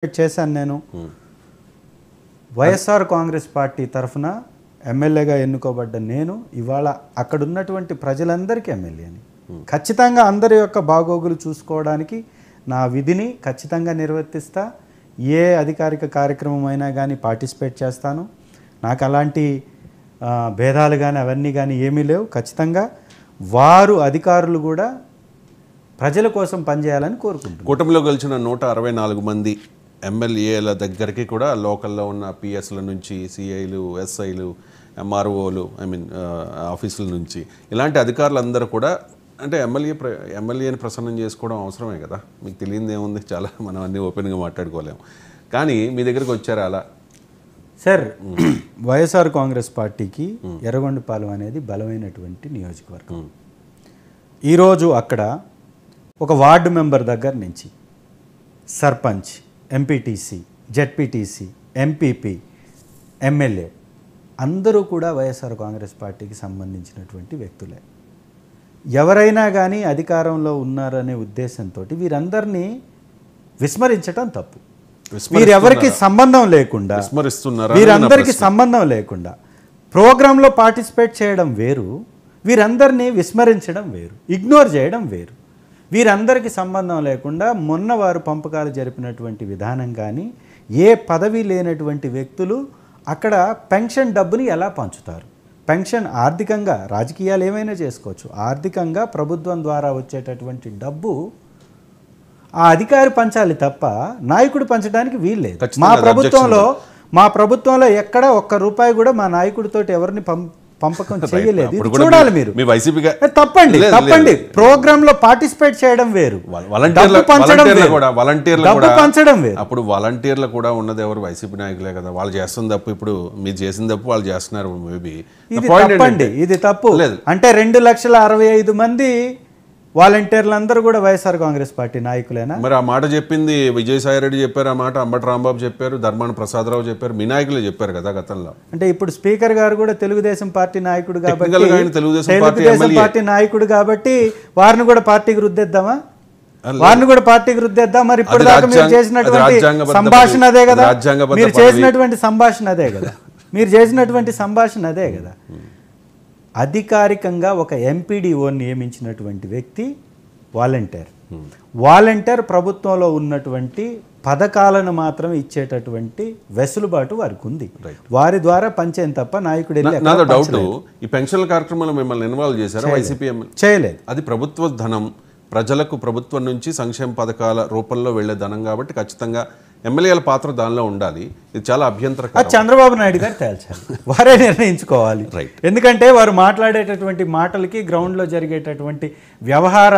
చేశాను నేను వైఎస్ఆర్ కాంగ్రెస్ పార్టీ తరఫున ఎమ్మెల్యేగా ఎన్నుకోబడ్డ నేను ఇవాళ అక్కడ ఉన్నటువంటి ప్రజలందరికీ ఎమ్మెల్యేని ఖచ్చితంగా అందరి యొక్క బాగోగులు చూసుకోవడానికి నా విధిని ఖచ్చితంగా నిర్వర్తిస్తా ఏ అధికారిక కార్యక్రమం అయినా కానీ పార్టిసిపేట్ చేస్తాను నాకు అలాంటి భేదాలు కానీ అవన్నీ కానీ ఏమీ లేవు ఖచ్చితంగా వారు అధికారులు కూడా ప్రజల కోసం పనిచేయాలని కోరుకుంటున్నాను కూటమిలో గెలిచిన 164 మంది ఎమ్మెల్యేల దగ్గరికి కూడా లోకల్లో ఉన్న పిఎస్ల నుంచి సిఐలు ఎస్ఐలు ఎంఆర్ఓలు ఆఫీసుల నుంచి ఇలాంటి అధికారులందరూ కూడా అంటే ఎమ్మెల్యేని ప్రసన్నం చేసుకోవడం అవసరమే కదా మీకు తెలియదు ఏముంది చాలా మనం అన్నీ ఓపెన్గా మాట్లాడుకోలేము కానీ మీ దగ్గరికి వచ్చారా అలా సార్ వైఎస్ఆర్ కాంగ్రెస్ పార్టీకి ఎర్రగొండపాలెం అనేది బలమైనటువంటి నియోజకవర్గం ఈరోజు అక్కడ ఒక వార్డు మెంబర్ దగ్గర నుంచి sarpanch MPTC ZPTC MPP MLA అందరూ కూడా వైఎస్ఆర్ కాంగ్రెస్ పార్టీకి సంబంధించినటువంటి వ్యక్తులే ఎవరైనా కానీ అధికారంలో ఉన్నారనే ఉద్దేశంతో వీరందరినీ విస్మరించడం తప్పు వీరెవరికి సంబంధం లేకుండా వీరందరికీ సంబంధం లేకుండా ప్రోగ్రాంలో పార్టిసిపేట్ చేయడం వేరు వీరందరినీ విస్మరించడం వేరు ఇగ్నోర్ చేయడం వేరు వీరందరికీ సంబంధం లేకుండా మొన్న వారు పంపకాలు జరిపినటువంటి విధానం కానీ ఏ పదవి లేనటువంటి వ్యక్తులు అక్కడ పెన్షన్ డబ్బుని ఎలా పంచుతారు పెన్షన్ ఆర్థికంగా రాజకీయాలు ఏమైనా చేసుకోవచ్చు ఆర్థికంగా ప్రభుత్వం ద్వారా వచ్చేటటువంటి డబ్బు ఆ అధికారి పంచాలి తప్ప నాయకుడు పంచడానికి వీల్లేదు మా ప్రభుత్వంలో ఎక్కడ ఒక్క రూపాయి కూడా మా నాయకుడితోటి ఎవరిని పంపకం చేయలేదు చూడాలి మీరు తప్పండి ప్రోగ్రామ్ లో పార్టిసిపేట్ చేయడం వేరు పంచడం వేరు అప్పుడు వాలంటీర్లు కూడా ఉన్నది ఎవరు వైసీపీ నాయకులే కదా వాళ్ళు చేస్తున్న తప్పు ఇప్పుడు మీరు చేసిన తప్పు వాళ్ళు చేస్తున్నారు మేబీ ఇది తప్పు అంటే 2,65,000 మంది వాలంటీర్లు అందరూ కూడా వైఎస్ఆర్ కాంగ్రెస్ పార్టీ నాయకులేనా మరి ఆ మాట చెప్పింది విజయసాయి రెడ్డి చెప్పారు ఆ మాట అంబటి రాంబాబు చెప్పారు ధర్మాన ప్రసాదరావు చెప్పారు మీ నాయకులే చెప్పారు కదా గతంలో అంటే ఇప్పుడు స్పీకర్ గారు కూడా తెలుగుదేశం పార్టీ నాయకుడు కాబట్టి తెలుగుదేశం పార్టీ నాయకుడు కాబట్టి వారిని కూడా పార్టీకి రుద్దేద్దామా మరి ఇప్పుడు దాకా మీరు చేసినటువంటి సంభాషణ అదే కదా మీరు చేసినటువంటి సంభాషణ అదే కదా అధికారికంగా ఒక ఎంపీడీఓ నియమించినటువంటి వ్యక్తి వాలంటీర్ ప్రభుత్వంలో ఉన్నటువంటి పథకాలను మాత్రం ఇచ్చేటటువంటి వెసులుబాటు వారికి ఉంది వారి ద్వారా పంచేం తప్ప నాయకుడు డౌట్ ఈ పెన్షన్ కార్యక్రమంలో మిమ్మల్ని ఇన్వాల్వ్ చేశారు వైసీపీ చేయలేదు అది ప్రభుత్వ ధనం ప్రజలకు ప్రభుత్వం నుంచి సంక్షేమ పథకాల రూపంలో వెళ్లే ధనం కాబట్టి ఖచ్చితంగా ఎమ్మెల్యేల పాత్ర దానిలో ఉండాలి ఇది చాలా అభ్యంతరకరం చంద్రబాబు నాయుడు గారు తేల్చాలి వారే నిర్ణయించుకోవాలి ఎందుకంటే వారు మాట్లాడేటటువంటి మాటలకి గ్రౌండ్లో జరిగేటటువంటి వ్యవహార